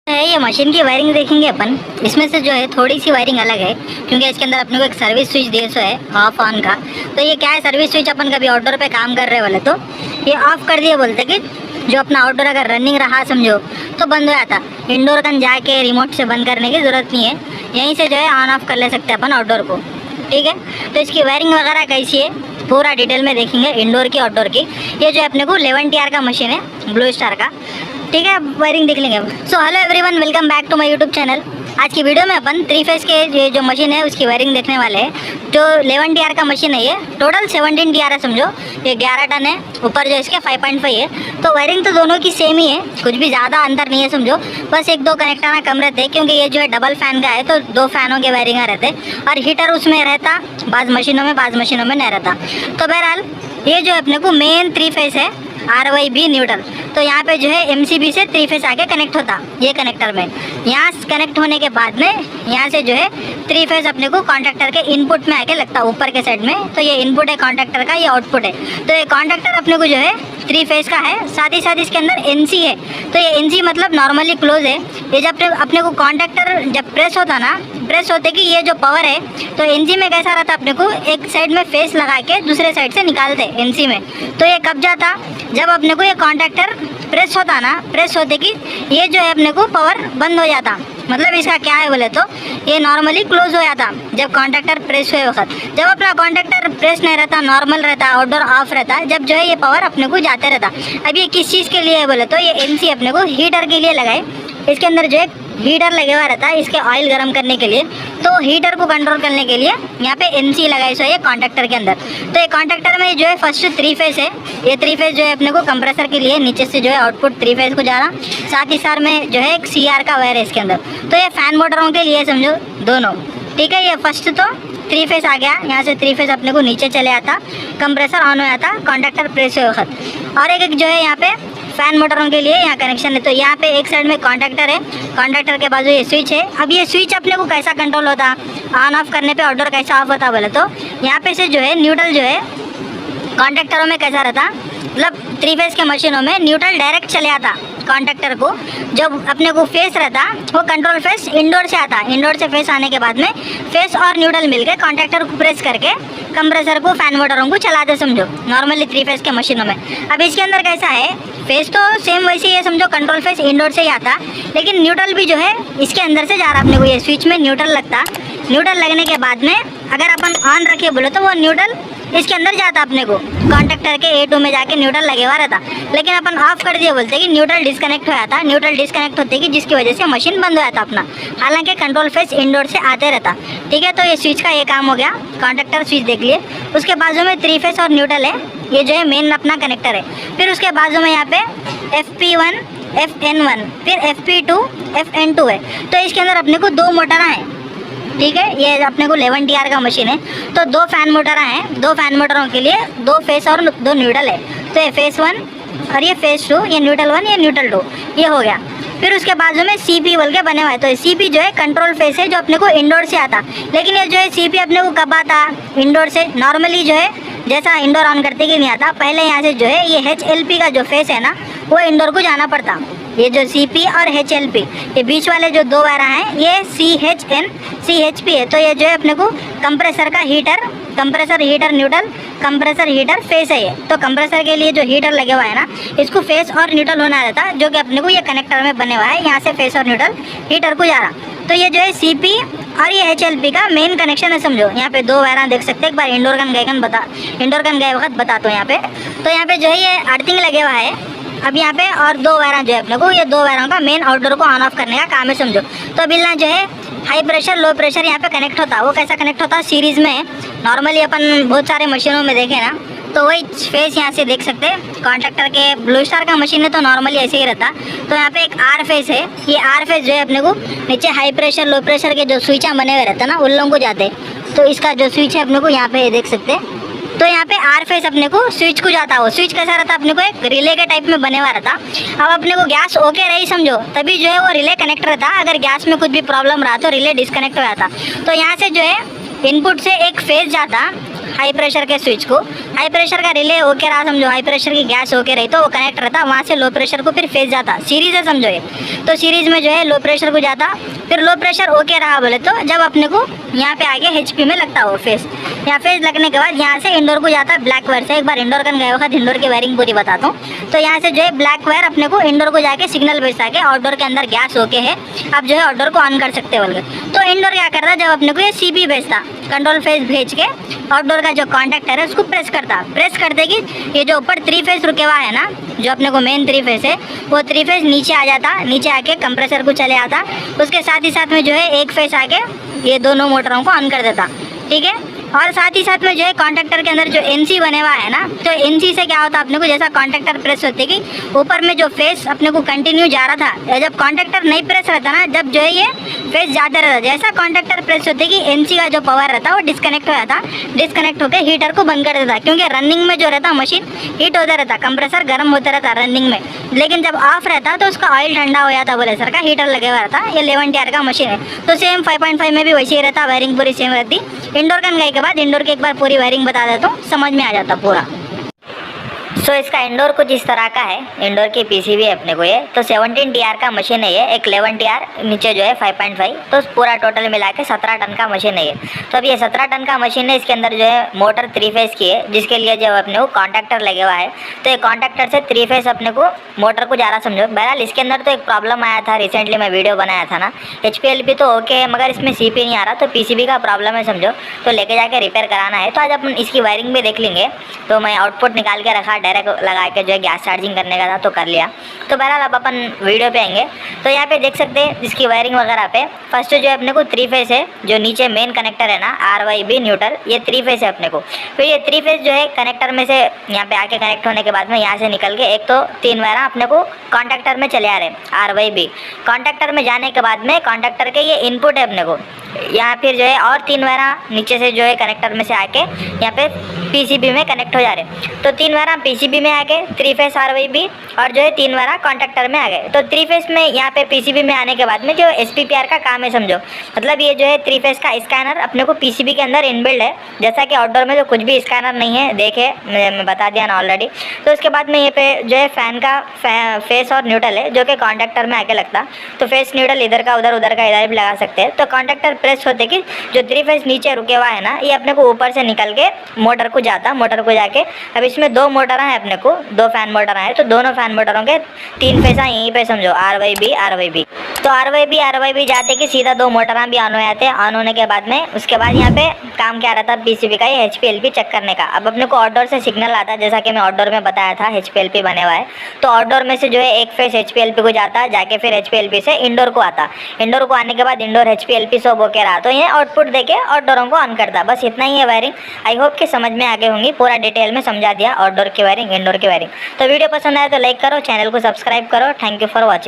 है ये मशीन की वायरिंग देखेंगे अपन। इसमें से जो है थोड़ी सी वायरिंग अलग है, क्योंकि इसके अंदर अपने को एक सर्विस स्विच दे सो है ऑफ ऑन का। तो ये क्या है, सर्विस स्विच अपन कभी आउटडोर पे काम कर रहे वाले तो ये ऑफ कर दिए, बोलते कि जो अपना आउटडोर अगर रनिंग रहा समझो तो बंद हो जाता। इंडोर कन जाके रिमोट से बंद करने की ज़रूरत नहीं है, यहीं से जो है ऑन ऑफ कर ले सकते हैं अपन आउटडोर को। ठीक है, तो इसकी वायरिंग वगैरह कैसी है पूरा डिटेल में देखेंगे, इंडोर की आउटडोर की। ये जो अपने को 11 TR का मशीन है, ब्लू स्टार का। ठीक है, वायरिंग देख लेंगे। So hello everyone, welcome back to my YouTube channel. आज की वीडियो में अपन 3 फेज़ के ये जो मशीन है उसकी वायरिंग देखने वाले हैं। जो 11 TR का मशीन है, ये टोटल 17 TR है समझो। ये 11 टन है, ऊपर जो इसके 5.5 है। तो वायरिंग तो दोनों की सेम ही है, कुछ भी ज़्यादा अंतर नहीं है समझो। बस 1-2 कनेक्टर ना कम रहते हैं, क्योंकि ये जो है डबल फैन का है, तो 2 फैनों के वायरिंग रहते। और हीटर उसमें रहता, बाज़ मशीनों में नहीं रहता। तो बहरहाल ये जो अपने को मेन 3 फेज़ है, RYB न्यूट्रल। तो यहाँ पे जो है MCB से 3 फेज़ आके कनेक्ट होता, ये कनेक्टर में। यहाँ कनेक्ट होने के बाद में यहाँ से जो है 3 फेज़ अपने को कॉन्ट्रैक्टर के इनपुट में आके लगता, ऊपर के साइड में। तो ये इनपुट है कॉन्ट्रैक्टर का, ये आउटपुट है। तो ये कॉन्ट्रैक्टर अपने को जो है 3 फेज़ का है, साथ ही साथ इसके अंदर NC है। तो ये NC मतलब नॉर्मली क्लोज है। ये जब अपने को कॉन्ट्रैक्टर जब प्रेस होता ना, प्रेस होते कि ये जो पावर है, तो NC में कैसा रहता, अपने को एक साइड में फेस लगा के दूसरे साइड से निकालते NC में। तो ये कब जाता, जब अपने को ये कॉन्ट्रैक्टर प्रेस होता ना, प्रेस होते कि ये जो है अपने को पावर बंद हो जाता। मतलब इसका क्या है बोले तो ये नॉर्मली क्लोज हो जाता जब कॉन्ट्रैक्टर प्रेस हुए वक्त। जब अपना कॉन्ट्रैक्टर प्रेस नहीं रहता, नॉर्मल रहता, आउटडोर ऑफ रहता, जब जो है ये पावर अपने को जाते रहता। अब ये किस चीज़ के लिए है बोले तो ये NC अपने को हीटर के लिए लगाए। इसके अंदर जो है हीटर लगे हुआ रहता है, इसके ऑयल गर्म करने के लिए। तो हीटर को कंट्रोल करने के लिए यहाँ पे NC लगाई सो है कॉन्ट्रैक्टर के अंदर। तो ये कॉन्ट्रैक्टर में जो है फर्स्ट 3 फेज़ है। ये 3 फेज़ जो है अपने को कंप्रेसर के लिए नीचे से जो है आउटपुट 3 फेज़ को जा रहा, साथ ही साथ में जो है एक CR का वायर है इसके अंदर। तो ये फैन मोटरों के लिए समझो दोनों। ठीक है, ये फर्स्ट तो 3 फेज़ आ गया, यहाँ से 3 फेज़ अपने को नीचे चले आता, कंप्रेसर ऑन हो जाता कॉन्ट्रैक्टर प्रेस हुए वक्त। और एक जो है यहाँ पे फैन मोटरों के लिए यहाँ कनेक्शन है। तो यहाँ पे एक साइड में कॉन्ट्रैक्टर है, कॉन्ट्रैक्टर के बाजू ये स्विच है। अब ये स्विच अपने को कैसा कंट्रोल होता, ऑन ऑफ करने पे आउटडोर कैसा ऑफ होता बोले तो यहाँ पे से जो है न्यूट्रल जो है कॉन्ट्रैक्टरों में कैसा रहता, मतलब 3 फेज़ के मशीनों में न्यूट्रल डायरेक्ट चले आता कॉन्ट्रैक्टर को। जब अपने को फेस रहता वो कंट्रोल फेस इंडोर से आता, इंडोर से फेस आने के बाद में फेस और न्यूट्रल मिलकर कॉन्ट्रैक्टर को प्रेस करके कंप्रेसर को फैन मोटरों को चलाते समझो, नॉर्मली 3 फेज़ के मशीनों में। अब इसके अंदर कैसा है, फेस तो सेम वैसे ही है समझो, कंट्रोल फेस इंडोर से ही आता, लेकिन न्यूट्रल भी जो है इसके अंदर से जा रहा। अपने को ये स्विच में न्यूट्रल लगता, न्यूट्रल लगने के बाद में अगर अपन ऑन रखे बोले तो वो न्यूट्रल इसके अंदर जाता, अपने को कॉन्ट्रैक्टर के A2 में जाके न्यूट्रल लगे हुआ रहता। लेकिन अपन ऑफ कर दिए बोलते कि न्यूट्रल डिस्कनेक्ट हो जाता। न्यूट्रल डिस्कनेक्ट होते कि जिसकी वजह से मशीन बंद हो जाता अपना, हालांकि कंट्रोल फेस इंडोर से आते रहता। ठीक है, तो ये स्विच का ये काम हो गया, कॉन्ट्रैक्टर स्विच देख लिए। उसके बाजू में 3 फेज़ और न्यूट्रल है, ये जो है मेन अपना कनेक्टर है। फिर उसके बाजू में यहाँ पे FP1 FN1 फिर FP2 FN2 है। तो इसके अंदर अपने को 2 मोटर हैं। ठीक है, ये अपने को 11 TR का मशीन है, तो 2 फैन मोटर हैं। 2 फैन मोटरों के लिए 2 फेस और 2 न्यूट्रल है। तो ये फेस 1 और ये फेस 2, ये न्यूट्रल 1, ये न्यूट्रल 2, ये हो गया। फिर उसके बाजू में CP बोल के बने हुआ है। तो CP जो है कंट्रोल फेस है, जो अपने को इंडोर से आता। लेकिन ये जो है CP अपने को कब आता, इंडोर से। नॉर्मली जो है जैसा इंडोर ऑन करते कि नहीं आता, पहले यहाँ से जो है ये HLP का जो फेस है ना, वो इंडोर को जाना पड़ता। ये जो CP और HLP, ये बीच वाले जो 2 वायरा हैं, ये CHN CHP है। तो ये जो है अपने को कंप्रेसर का heater, compressor heater neutral, compressor heater face है ये। तो कंप्रेसर के लिए जो हीटर लगे हुआ है ना, इसको फेस और न्यूट्रल होना रहता, जो कि अपने को ये कनेक्टर में बने हुआ है, यहाँ से फेस और न्यूट्रल हीटर को जा रहा। तो ये जो है CP और ये HLP का मेन कनेक्शन है समझो। यहाँ पे 2 वायरा देख सकते हैं। एक बार इंडोर गन गए वक्त बताता हूँ यहाँ पे। तो यहाँ पे जो है ये अर्थिंग लगे हुआ है। अब यहाँ पे और 2 वायरा जो है अपने को, ये 2 वायरों का मेन आउटडोर को ऑन ऑफ करने का काम है समझो। तो अभी ना जो है हाई प्रेशर लो प्रेशर यहाँ पे कनेक्ट होता, वो कैसा कनेक्ट होता, सीरीज़ में। नॉर्मली अपन बहुत सारे मशीनों में देखे ना, तो वही फेस यहाँ से देख सकते हैं। कॉन्ट्रैक्टर के ब्लू स्टार का मशीन है तो नॉर्मली ऐसे ही रहता। तो यहाँ पे एक R फेस है, ये R फेस जो है अपने को नीचे हाई प्रेशर लो प्रेशर के जो स्विचा बने हुए रहते हैं ना, उन लोगों को जाते। तो इसका जो स्विच है अपने को यहाँ पे देख सकते हैं। तो यहाँ पे R फेस अपने को स्विच को जाता, वो स्विच कैसा रहता, अपने को एक रिले के टाइप में बने हुआ रहता। अब अपने को गैस ओके रही समझो, तभी जो है वो रिले कनेक्ट रहता। अगर गैस में कुछ भी प्रॉब्लम रहा तो रिले डिस्कनेक्ट हो जाता। तो यहाँ से जो है इनपुट से एक फेज जाता, हाई प्रेशर के स्विच को, हाई प्रेशर का रिले ओके रहा समझो, हाई प्रेशर की गैस ओके रही तो वो कनेक्ट रहता, वहाँ से लो प्रेशर को फिर फेज जाता, सीरीज है समझो ये, तो सीरीज में जो है लो प्रेशर को जाता, फिर लो प्रेशर ओके रहा बोले तो जब अपने को यहाँ पे आगे HP में लगता वो फेस, यहाँ फेज लगने के बाद यहाँ से इंडोर को जाता ब्लैक वायर से। एक बार इंडोर कन गए वक्त इंडोर की वायरिंग पूरी बताता हूँ। तो यहाँ से जो है ब्लैक वायर अपने को इंडोर को जाके सिग्नल भेजता है कि आउटडोर के अंदर गैस ओके है, आप जो है आउटडोर को ऑन कर सकते हो बोल के। तो इंडोर क्या करता, जब अपने को ये CB भेजता, कंट्रोल फेज भेज के आउटडोर का जो कॉन्टैक्टर है उसको प्रेस करता, प्रेस करते कि ये जो ऊपर 3 फेज रुके हुआ है ना, जो अपने को मेन 3 फेज है, वो 3 फेज नीचे आ जाता, नीचे आके कंप्रेसर को चले आता, उसके साथ ही साथ में जो है एक फेज आके ये दोनों मोटरों को ऑन कर देता, ठीक है। और साथ ही साथ में जो है कॉन्टैक्टर के अंदर जो NC बने हुआ है ना, तो NC से क्या होता अपने को, जैसा कॉन्टैक्टर प्रेस होते कि ऊपर में जो फेस अपने को कंटिन्यू जा रहा था, जब कॉन्टैक्टर नहीं प्रेस रहता ना, जब जो है ये फेस जाते रहता, जैसा कॉन्टैक्टर प्रेस होते कि NC का जो पावर रहता वो डिस्कनेक्ट हो जाता, डिस्कनेक्ट होकर हीटर को बंद कर देता, क्योंकि रनिंग में जो रहता मशीन हीट होता रहता, कंप्रेसर गर्म होता रहता रनिंग में, लेकिन जब ऑफ रहता तो उसका ऑयल ठंडा हो जाता बोले सर का, हीटर लगे हुआ रहता। ये 11 TR का मशीन है, तो सेम 5.5 में भी वैसे ही रहता, वायरिंग पूरी सेम रहती। इंडोर कन गए के बाद इंडोर की एक बार पूरी वायरिंग बता देता हूँ, समझ में आ जाता पूरा। सो इसका इंडोर कुछ इस तरह का है, इंडोर की PCB है अपने को ये, तो 17 TR का मशीन है ये, एक 11 TR नीचे जो है 5.5, तो पूरा टोटल मिला के 17 टन का मशीन है ये। तो अब ये 17 टन का मशीन है, इसके अंदर जो है मोटर 3 फेज की है, जिसके लिए जो अपने को कॉन्टैक्टर लगे हुआ है, तो ये कॉन्टैक्टर से 3 फेज अपने को मोटर को जा रहा समझो। बहरहाल इसके अंदर तो एक प्रॉब्लम आया था, रिसेंटली मैं वीडियो बनाया था ना, HPLP तो ओके है मगर इसमें CP नहीं आ रहा, तो PCB का प्रॉब्लम है समझो, तो लेके जाके रिपेयर कराना है। तो आज अपन इसकी वायरिंग भी देख लेंगे। तो मैं आउटपुट निकाल के रखा, डायरेक्ट लगा के जो है गैस चार्जिंग करने का था तो कर लिया। तो बहरहाल अब अपन वीडियो पे आएंगे, तो यहाँ पे देख सकते हैं इसकी वायरिंग वगैरह पे। फर्स्ट जो है अपने को 3 फेज है, जो नीचे मेन कनेक्टर है ना RYB न्यूट्रल, ये 3 फेज है अपने को। फिर ये 3 फेज जो है कनेक्टर में से यहाँ पे आके कनेक्ट होने के बाद में यहाँ से निकल के एक तो 3 वायर अपने को कॉन्टैक्टर में चले आ रहे RYB। कॉन्टैक्टर में जाने के बाद में कॉन्टैक्टर के ये इनपुट है अपने को, यहाँ फिर जो है और 3 वायर नीचे से जो है कनेक्टर में से आके यहाँ पे PCB में कनेक्ट हो जा रहे। तो 3 वायर PCB में आके 3 फेज RYB और जो है 3 वायर कॉन्टैक्टर में आ गए। तो 3 फेज में यहाँ पे PCB में आने के बाद में जो SPPR का काम है समझो, मतलब ये जो है 3 फेज का स्कैनर अपने को PCB के अंदर इनबिल्ड है, जैसा कि आउटडोर में तो कुछ भी स्कैनर नहीं है, देखे मैं बता दिया ना ऑलरेडी। तो उसके बाद में ये पे जो है फैन का फेस और न्यूट्रल है, जो कि कॉन्टैक्टर में आके लगता। तो फेस न्यूट्रल इधर का उधर, उधर का इधर भी लगा सकते हैं। तो कॉन्टैक्टर प्रेस होते कि जो 3 फेज नीचे रुके हुआ है ना, ये अपने को ऊपर से निकल के मोटर को जाता, मोटर को जाके अब इसमें 2 मोटर हैं अपने को, 2 फैन मोटर हैं, तो दोनों फैन मोटरों के 3 फेस यहीं पे समझो RYB। तो RYB जाते कि सीधा 2 मोटर भी ऑन हो जाते हैं। ऑन होने के बाद में उसके बाद यहाँ पे काम क्या रहता PCB का ये HPLP चेक करने का। अब अपने को आउटडोर से सिग्नल आता है, जैसा कि मैं आउटडोर में बताया था HPLP बने हुआ है, तो आउटडोर में से जो है एक फेस HPLP को जाता, जाके फिर HPLP से इंडोर को आता। इंडोर को आने के बाद इंडोर HPLP सब ओके रहा तो ये आउटपुट देके आउटडोरों को ऑन करता। बस इतना ही है वायरिंग। आई होप कि समझ में आगे होंगी, पूरा डिटेल में समझा दिया आउटडोर की वायरिंग, इंडोर की वायरिंग। तो वीडियो पसंद आए तो लाइक करो, चैनल को सब्सक्राइब करो। Thank you for watching.